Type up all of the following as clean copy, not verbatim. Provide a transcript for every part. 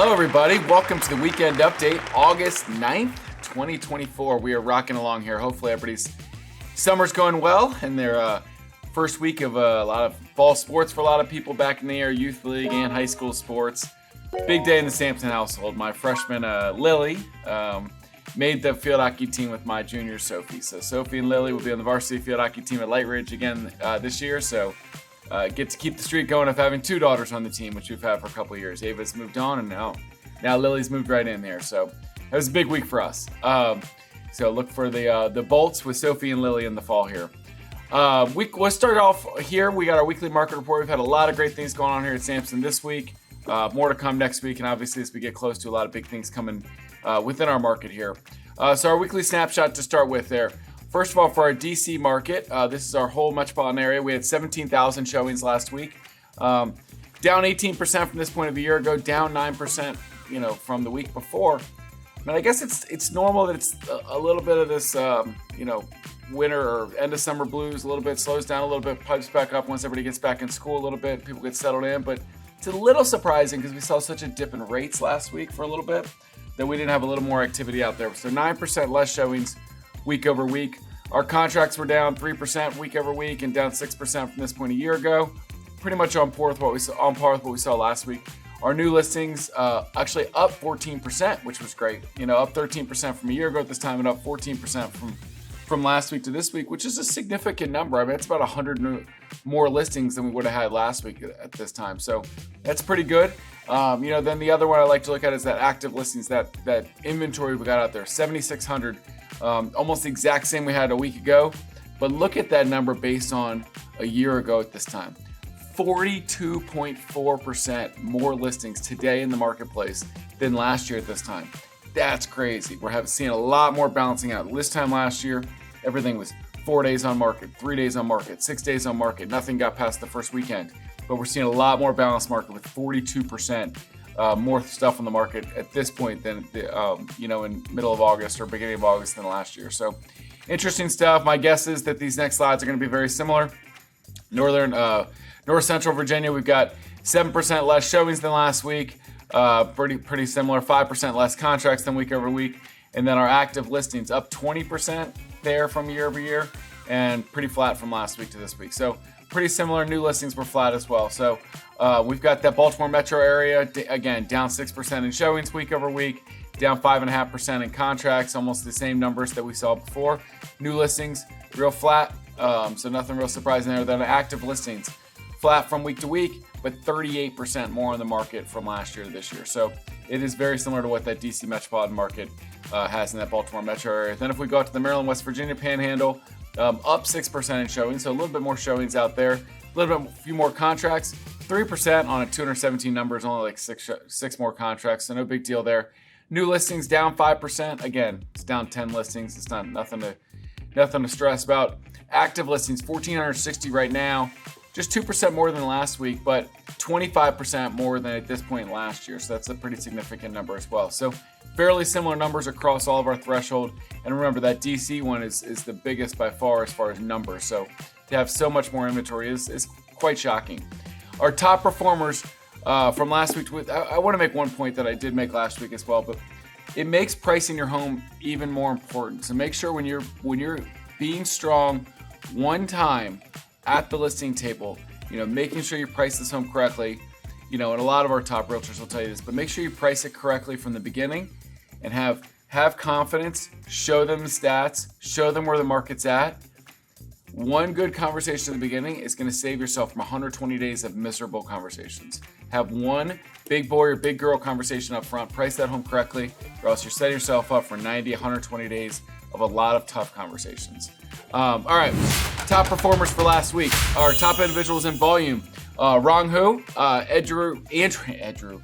Hello, everybody. Welcome to the weekend update, August 9th, 2024. We are rocking along here. Hopefully, everybody's summer's going well and their first week of a lot of fall sports for a lot of people back in the air, youth league and high school sports. Big day in the Samson household. My freshman, Lily, made the field hockey team with my junior, Sophie. So Sophie and Lily will be on the varsity field hockey team at Light Ridge again this year. So get to keep the streak going of having two daughters on the team, which we've had for a couple of years. Ava's moved on, and now Lily's moved right in there. So that was a big week for us. So look for the Bolts with Sophie and Lily in the fall here. We'll start off here. We got our weekly market report. We've had a lot of great things going on here at Samson this week. More to come next week, and obviously as we get close to a lot of big things coming within our market here. So our weekly snapshot to start with there. First of all, for our DC market, this is our whole metropolitan area. We had 17,000 showings last week, down 18% from this point of a year ago, down 9%, from the week before. I mean, I guess it's normal that it's a little bit of this, winter or end of summer blues. A little bit slows down a little bit, pipes back up once everybody gets back in school a little bit. People get settled in, but it's a little surprising because we saw such a dip in rates last week for a little bit that we didn't have a little more activity out there. So 9% less showings week over week. Our contracts were down 3% week over week and down 6% from this point a year ago. Pretty much on par with what we saw last week. Our new listings actually up 14%, which was great. Up 13% from a year ago at this time and up 14% from last week to this week, which is a significant number. I mean, it's about 100 more listings than we would have had last week at this time. So that's pretty good. Then the other one I like to look at is that active listings, that inventory we got out there, 7,600, almost the exact same we had a week ago. But look at that number based on a year ago at this time. 42.4% more listings today in the marketplace than last year at this time. That's crazy. We're seeing a lot more balancing out. This time last year, everything was 4 days on market, 3 days on market, 6 days on market. Nothing got past the first weekend. But we're seeing a lot more balanced market with 42% more stuff on the market at this point than in middle of August or beginning of August than last year. So interesting stuff. My guess is that these next slides are going to be very similar. North Central Virginia, we've got 7% less showings than last week. Pretty similar. 5% less contracts than week over week. And then our active listings up 20% there from year over year and pretty flat from last week to this week. So pretty similar. New listings were flat as well. So we've got that Baltimore metro area, again, down 6% in showings week over week, down 5.5% in contracts, almost the same numbers that we saw before. New listings, real flat. So nothing real surprising there. Then active listings, flat from week to week, but 38% more on the market from last year to this year. So it is very similar to what that DC metropolitan market has in that Baltimore metro area. Then if we go out to the Maryland, West Virginia panhandle, up 6% in showings, so a little bit more showings out there, a few more contracts, 3% on a 217 numbers, only like six more contracts, so no big deal there. New listings down 5%. Again, it's down 10 listings. It's not nothing to stress about. Active listings 1,460 right now, just 2% more than last week, but 25% more than at this point last year. So that's a pretty significant number as well. So fairly similar numbers across all of our threshold. And remember that DC one is the biggest by far as numbers. So to have so much more inventory is quite shocking. Our top performers from last week, I want to make one point that I did make last week as well, but it makes pricing your home even more important. So make sure when you're being strong one time at the listing table, making sure you price this home correctly, and a lot of our top realtors will tell you this, but make sure you price it correctly from the beginning and have confidence, show them the stats, show them where the market's at. One good conversation at the beginning is going to save yourself from 120 days of miserable conversations. Have one big boy or big girl conversation up front, price that home correctly, or else you're setting yourself up for 90, 120 days of a lot of tough conversations. All right, top performers for last week. Our top individuals in volume. Rong Hu, Andrew Erickson,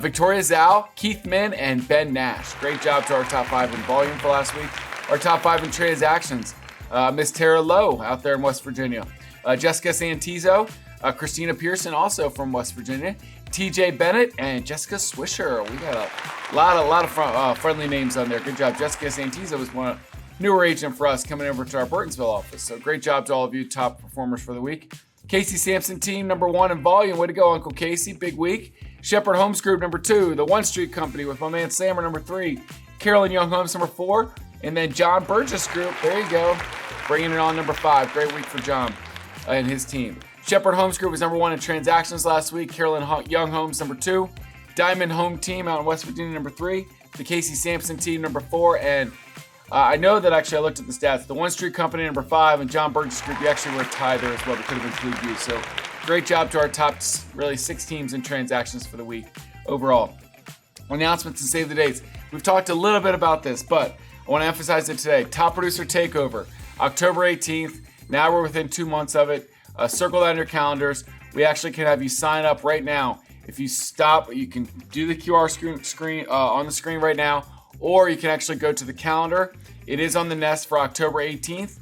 Victoria Zhao, Keith Min, and Ben Nash. Great job to our top 5 in volume for last week. Our top 5 in transactions. Miss Tara Lowe out there in West Virginia. Jessica Santizo, Christina Pierson also from West Virginia. TJ Bennett and Jessica Swisher. We got a lot of friendly names on there. Good job. Jessica Santizo was one newer agent for us coming over to our Burtonsville office. So great job to all of you top performers for the week. Casey Samson team, number 1 in volume. Way to go, Uncle Casey. Big week. Shepherd Homes Group, number 2. The One Street Company with my man Sammer, number 3. Carolyn Young Homes, number 4. And then John Burgess Group, there you go, bringing it on, number 5. Great week for John and his team. Shepherd Homes Group was number 1 in transactions last week. Carolyn Young Homes, number 2. Diamond Home Team out in West Virginia, number 3. The Casey Samson Team, number 4. And I know that actually I looked at the stats. The One Street Company, number 5, and John Burgess Group, you actually were tied there as well. We could have included you. So great job to our top really 6 teams in transactions for the week overall. Announcements and save the dates. We've talked a little bit about this, but I want to emphasize it today. Top Producer Takeover, October 18th. Now we're within 2 months of it. Circle that on your calendars. We actually can have you sign up right now. If you stop, you can do the QR screen on the screen right now, or you can actually go to the calendar. It is on the Nest for October 18th.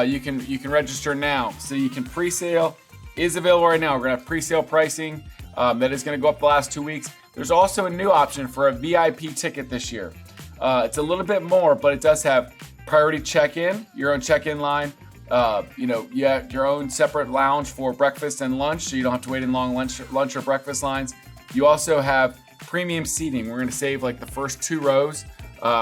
You can register now, so you can pre-sale. Is available right now. We're gonna have pre-sale pricing that is gonna go up the last 2 weeks. There's also a new option for a VIP ticket this year. It's a little bit more, but it does have priority check-in, your own check-in line. You have your own separate lounge for breakfast and lunch, so you don't have to wait in long lunch or breakfast lines. You also have premium seating. We're going to save like the first 2 rows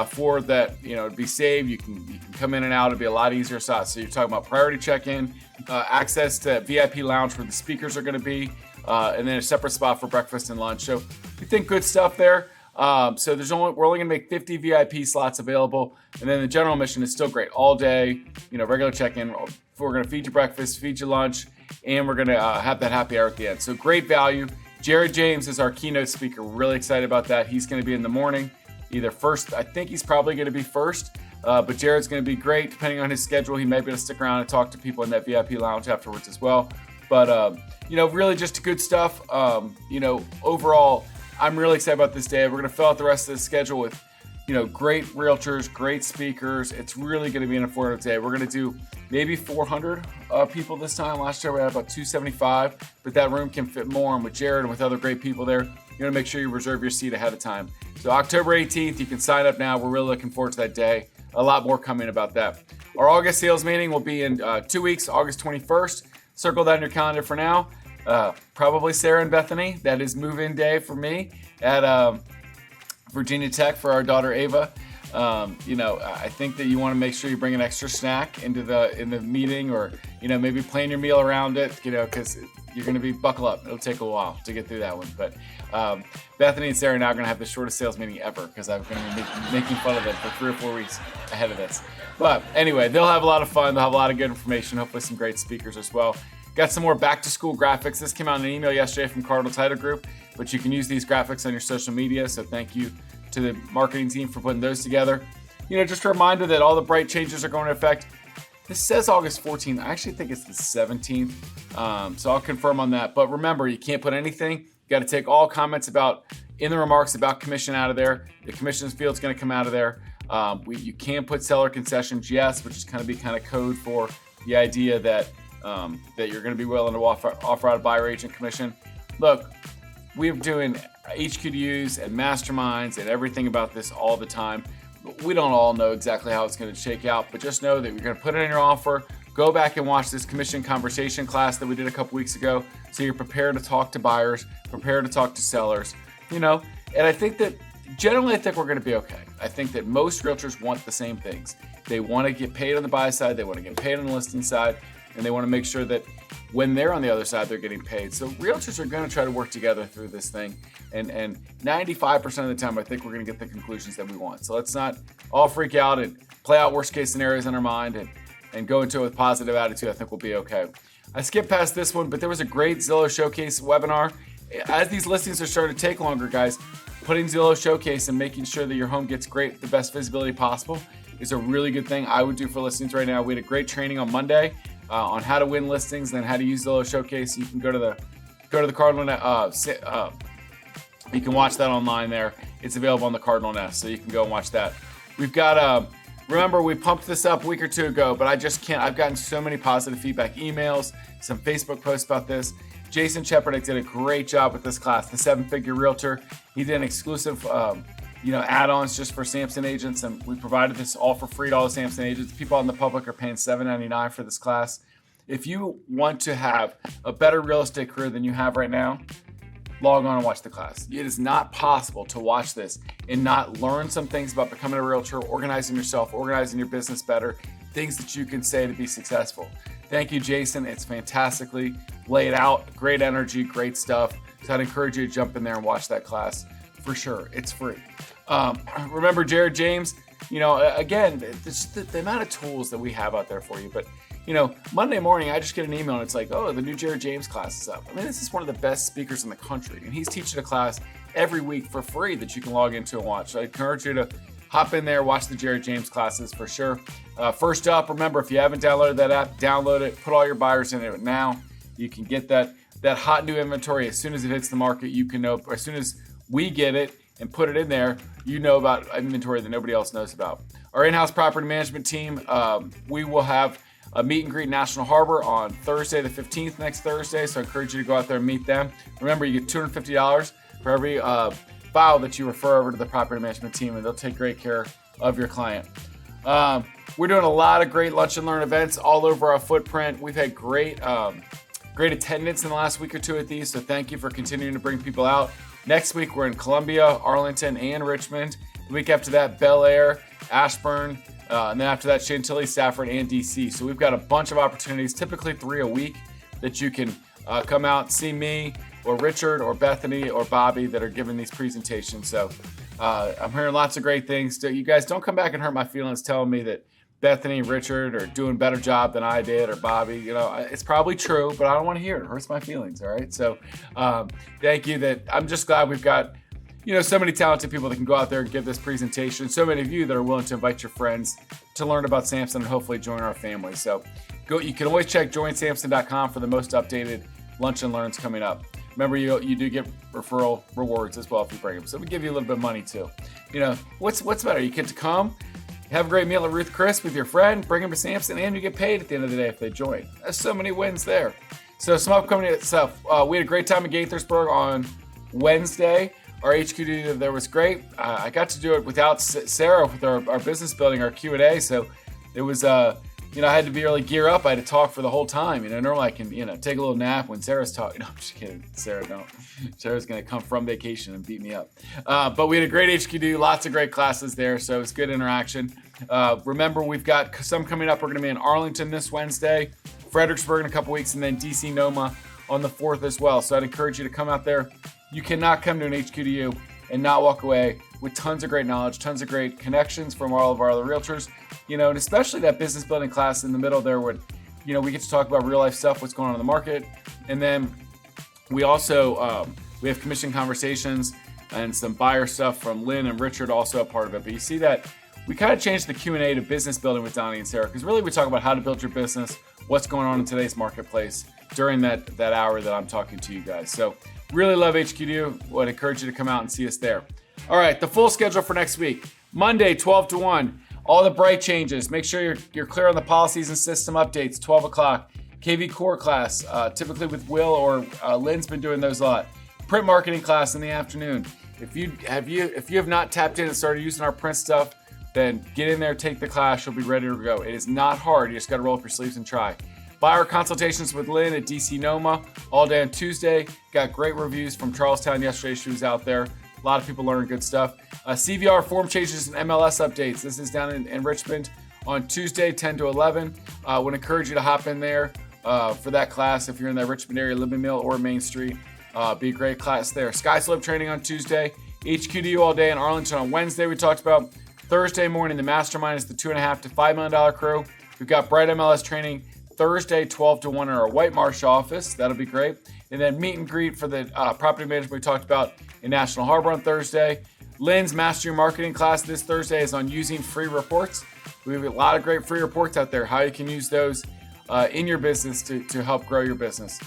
for that, to be saved. You can come in and out. It'll be a lot easier. So you're talking about priority check-in, access to VIP lounge where the speakers are going to be, and then a separate spot for breakfast and lunch. So we think good stuff there. So we're only gonna make 50 VIP slots available, and then the general admission is still great all day. Regular check-in. We're gonna feed you breakfast, feed you lunch, and we're gonna have that happy hour at the end. So great value. Jared James is our keynote speaker. We're really excited about that. He's gonna be in the morning, either first. I think he's probably gonna be first, but Jared's gonna be great depending on his schedule. He may be able to stick around and talk to people in that VIP lounge afterwards as well. But really just good stuff. Overall, I'm really excited about this day. We're going to fill out the rest of the schedule with, great realtors, great speakers. It's really going to be an informative day. We're going to do maybe 400 people this time. Last year we had about 275, but that room can fit more. And with Jared and with other great people there, you're going to make sure you reserve your seat ahead of time. So October 18th, you can sign up now. We're really looking forward to that day. A lot more coming about that. Our August sales meeting will be in 2 weeks, August 21st. Circle that in your calendar for now. Probably Sarah and Bethany. That is move-in day for me at Virginia Tech for our daughter Ava. I think that you want to make sure you bring an extra snack in the meeting, or maybe plan your meal around it. Because you're going to be buckle up. It'll take a while to get through that one. But Bethany and Sarah are now going to have the shortest sales meeting ever because I'm going to be making fun of it for 3 or 4 weeks ahead of this. But anyway, they'll have a lot of fun. They'll have a lot of good information. Hopefully, some great speakers as well. Got some more back-to-school graphics. This came out in an email yesterday from Cardinal Title Group, but you can use these graphics on your social media, so thank you to the marketing team for putting those together. Just a reminder that all the bright changes are going to affect. This says August 14th. I actually think it's the 17th, so I'll confirm on that. But remember, you can't put anything. You got to take all comments in the remarks about commission out of there. The commissions field's going to come out of there. You can put seller concessions, yes, which is kind of code for the idea that you're going to be willing to offer out a buyer agent commission. Look, we're doing HQDUs and masterminds and everything about this all the time. We don't all know exactly how it's going to shake out, but just know that you're going to put it in your offer. Go back and watch this commission conversation class that we did a couple weeks ago, so you're prepared to talk to buyers, prepared to talk to sellers. And I think that generally, I think we're going to be okay. I think that most realtors want the same things. They want to get paid on the buy side, they want to get paid on the listing side, and they want to make sure that when they're on the other side, they're getting paid. So realtors are going to try to work together through this thing. And 95% of the time, I think we're going to get the conclusions that we want. So let's not all freak out and play out worst case scenarios in our mind and go into it with positive attitude. I think we'll be okay. I skipped past this one, but there was a great Zillow Showcase webinar. As these listings are starting to take longer, guys, putting Zillow Showcase and making sure that your home gets the best visibility possible is a really good thing I would do for listings right now. We had a great training on Monday on how to win listings and how to use Zillow Showcase. You can go to the Cardinal. You can watch that online there. It's available on the Cardinal Nest, so you can go and watch that. We've got remember, we pumped this up a week or 2 ago, but I just can't. I've gotten so many positive feedback emails, some Facebook posts about this. Jason Chepernick did a great job with this class, the 7-figure realtor. He did an exclusive add-ons just for Samson agents, and we provided this all for free to all the Samson agents. People out in the public are paying $7.99 for this class. If you want to have a better real estate career than you have right now, log on and watch the class. It is not possible to watch this and not learn some things about becoming a realtor, organizing yourself, organizing your business better, things that you can say to be successful. Thank you, Jason. It's fantastically laid out, great energy, great stuff. So I'd encourage you to jump in there and watch that class for sure. It's free. Remember Jared James, again, the amount of tools that we have out there for you. But, Monday morning, I just get an email and it's like, oh, the new Jared James class is up. I mean, this is one of the best speakers in the country. And he's teaching a class every week for free that you can log into and watch. So I encourage you to hop in there, watch the Jared James classes for sure. First up, remember, if you haven't downloaded that app, download it. Put all your buyers in it now. You can get that hot new inventory as soon as it hits the market. You can know, as soon as we get it and put it in there, you know about inventory that nobody else knows about. Our in-house property management team, we will have a meet and greet in National Harbor on Thursday the 15th, next Thursday. So I encourage you to go out there and meet them. Remember, you get $250 for every file that you refer over to the property management team, and they'll take great care of your client. We're doing a lot of great lunch and learn events all over our footprint. We've had great attendance in the last week or two at these, so thank you for continuing to bring people out. Next week, we're in Columbia, Arlington, and Richmond. The week after that, Bel Air, Ashburn, and then after that, Chantilly, Stafford, and DC. So we've got a bunch of opportunities, typically 3 a week, that you can come out and see me or Richard or Bethany or Bobby that are giving these presentations. So I'm hearing lots of great things. You guys don't come back and hurt my feelings telling me that Bethany, Richard are doing a better job than I did, or Bobby. It's probably true, but I don't want to hear it. It hurts my feelings, all right? So thank you. I'm just glad we've got so many talented people that can go out there and give this presentation. So many of you that are willing to invite your friends to learn about Samson and hopefully join our family. So you can always check joinsamson.com for the most updated lunch and learns coming up. Remember, you do get referral rewards as well if you bring them. So we give you a little bit of money too. What's better? You get to come, have a great meal at Ruth Chris with your friend, bring them to Samson, and you get paid at the end of the day if they join. There's so many wins there. So some upcoming stuff. We had a great time in Gaithersburg on Wednesday. Our HQ there was great. I got to do it without Sarah with our business building, our Q&A. So it was, I had to be really gear up. I had to talk for the whole time. Normally I can, take a little nap when Sarah's talking. No, I'm just kidding. Sarah, don't. Sarah's going to come from vacation and beat me up. But we had a great HQD, lots of great classes there. So it's good interaction. Remember, we've got some coming up. We're going to be in Arlington this Wednesday, Fredericksburg in a couple weeks, and then DC NOMA on the 4th as well. So I'd encourage you to come out there. You cannot come to an HQDU and not walk away with tons of great knowledge, tons of great connections from all of our other realtors, and especially that business building class in the middle there where, we get to talk about real life stuff, what's going on in the market. And then we also, we have commission conversations and some buyer stuff from Lynn and Richard, also a part of it. But you see that we kind of changed the Q&A to business building with Donny and Sarah, because really we talk about how to build your business, what's going on in today's marketplace during that hour that I'm talking to you guys. So really love HQDU. Would encourage you to come out and see us there. All right, the full schedule for next week. Monday, 12 to 1. All the bright changes. Make sure you're clear on the policies and system updates, 12 o'clock. KV Core class, typically with Will or Lynn's been doing those a lot. Print marketing class in the afternoon. If you have not tapped in and started using our print stuff, then get in there, take the class. You'll be ready to go. It is not hard. You just got to roll up your sleeves and try. Buyer consultations with Lynn at DC NOMA all day on Tuesday. Got great reviews from Charlestown yesterday. She was out there. A lot of people learning good stuff. CVR form changes and MLS updates. This is down in Richmond on Tuesday, 10 to 11. Would encourage you to hop in there for that class if you're in that Richmond area, Liberty Mill or Main Street. Be a great class there. Sky Slope training on Tuesday. HQDU all day in Arlington on Wednesday. We talked about Thursday morning. The mastermind is the $2.5 to $5 million crew. We've got Bright MLS training Thursday, 12 to 1 in our White Marsh office. That'll be great. And then meet and greet for the property management we talked about in National Harbor on Thursday. Lynn's Master Your Marketing class this Thursday is on using free reports. We have a lot of great free reports out there, how you can use those in your business to help grow your business.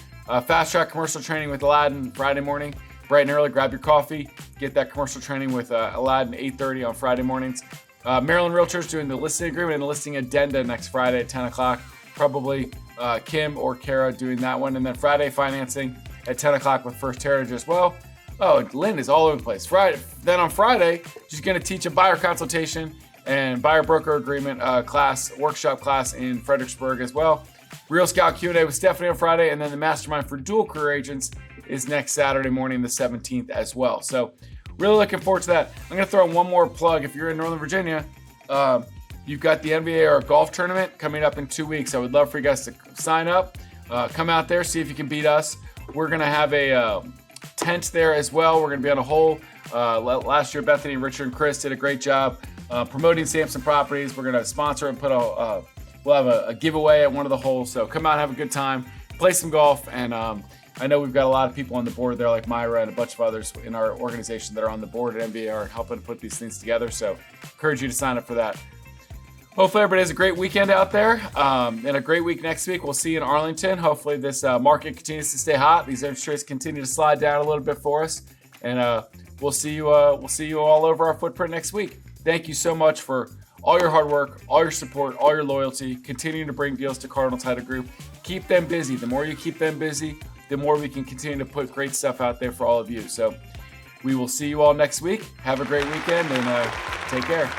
Fast track commercial training with Aladdin Friday morning. Bright and early, grab your coffee. Get that commercial training with Aladdin 8:30 on Friday mornings. Maryland Realtors doing the listing agreement and the listing addenda next Friday at 10 o'clock. Probably Kim or Kara doing that one. And then Friday financing at 10 o'clock with First Heritage as well. Oh, Lynn is all over the place. Then on Friday, she's going to teach a buyer consultation and buyer broker agreement workshop class in Fredericksburg as well. Real Scout Q&A with Stephanie on Friday, and then the mastermind for dual career agents is next Saturday morning, the 17th as well. So really looking forward to that. I'm going to throw in one more plug. If you're in Northern Virginia, you've got the NVAR golf tournament coming up in 2 weeks. I would love for you guys to sign up, come out there, see if you can beat us. We're going to have a tent there as well. We're going to be on a hole. Last year, Bethany, Richard, and Chris did a great job promoting Samson properties. We're going to sponsor and we'll have a giveaway at one of the holes. So come out and have a good time, play some golf. And I know we've got a lot of people on the board there, like Myra and a bunch of others in our organization that are on the board at NVAR helping put these things together. So encourage you to sign up for that. Hopefully everybody has a great weekend out there and a great week next week. We'll see you in Arlington. Hopefully this market continues to stay hot. These interest rates continue to slide down a little bit for us. And we'll see you all over our footprint next week. Thank you so much for all your hard work, all your support, all your loyalty, continuing to bring deals to Cardinal Title Group. Keep them busy. The more you keep them busy, the more we can continue to put great stuff out there for all of you. So we will see you all next week. Have a great weekend and take care.